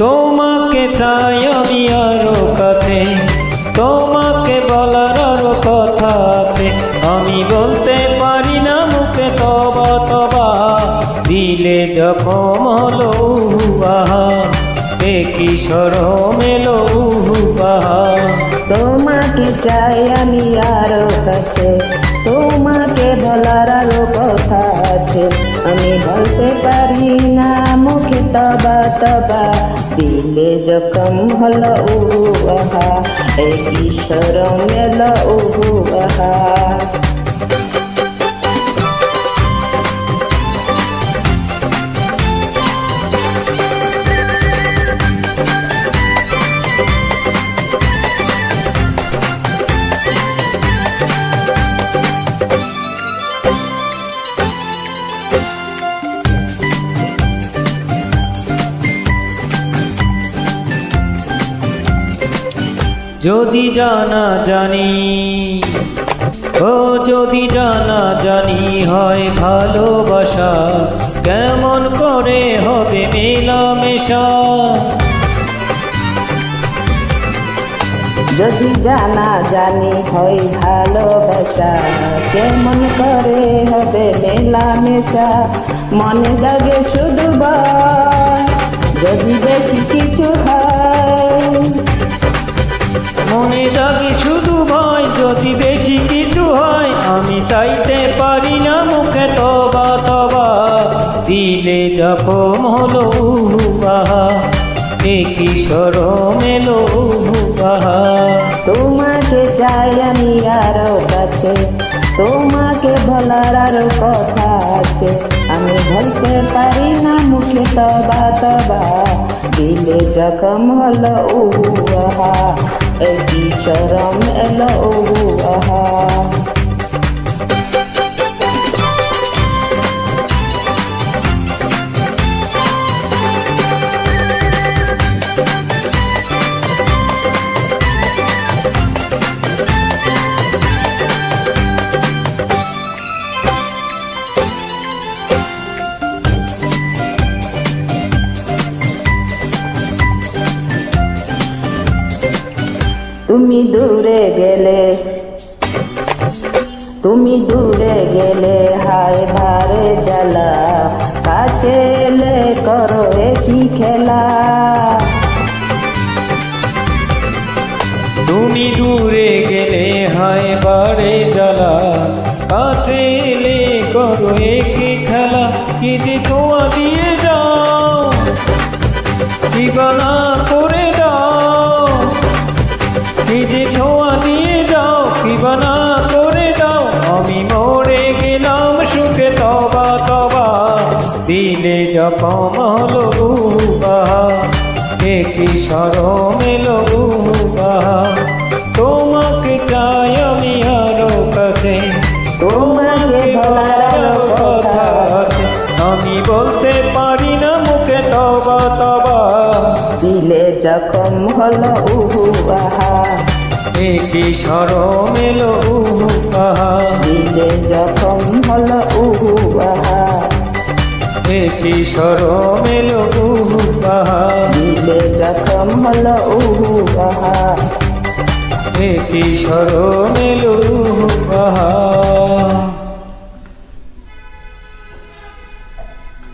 তোমাকে চাই আমি আরো কাছে, তোমাকে বলার আরো কথা আছে, আমি বলতে পারি না মুখে তবা তবা, দিলে জখম হলো বাহা, কি শরম এলো বাহা। তোমাকে চাই আমি আরো কাছে, তোমাকে বলার আরো কথা আছে, আমি বলতে পারি না মুখে তবা তবা, দিলে জখম হলো আহা, কি শরম এলো আহা। যদি জানা জানি, ও যদি জানা জানি হয় ভালোবাসা, কেমন করে হবে মেলামেশা। যদি জানা জানি হয় ভালোবাসা, কেমন করে হবে মেলামেশা, মনে লাগে শুধু ভয় যদি বেশি কিছু হয়, মনে জাগে শুধু ভয় যদি বেশি কিছু হয়, আমি চাইতে পারি না মুখে তবা তবা, দিলে জখম হলো বাহা, কি শরম এলো বাহা। তোমাকে চাই আমি আরো কাছে, তোমাকে বলার আরো কথা আছে, আমি বলতে পারি না মুখে তবা তবা, দিলে জখম হলো আহা, কি শরম এলো আহা। তুমি দূরে গেলে, তুমি দূরে গেলে হায় ভারে জ্বালা, কাছে এলে করো একই খেলা। তুমি দূরে গেলে হায় বারে জ্বালা, কাছে এলে করো একই খেলা, কি যে ছোঁয়া দিয়ে যাও, কি বানা করে দাও, কি যে ছোঁয়া দিয়ে যাও, কি বানা করে দাও, আমি মরে গেলাম সুখে তবা তবা, দিলে জখম হলো বাহা, কি শরম এলো বাহা। তোমাকে চাই আমি আরো কাছে, তোমাকে বলার কথা আছে, আমি বলতে পারি না মুখে তবা তবা, দিলে জখম হলো আহা, কি শরম এলো বাহা, দিলে জখম হলো আহা, কি শরম এলো বাহা, দিলে জখম হলো আহা, কি শরম এলো বাহা।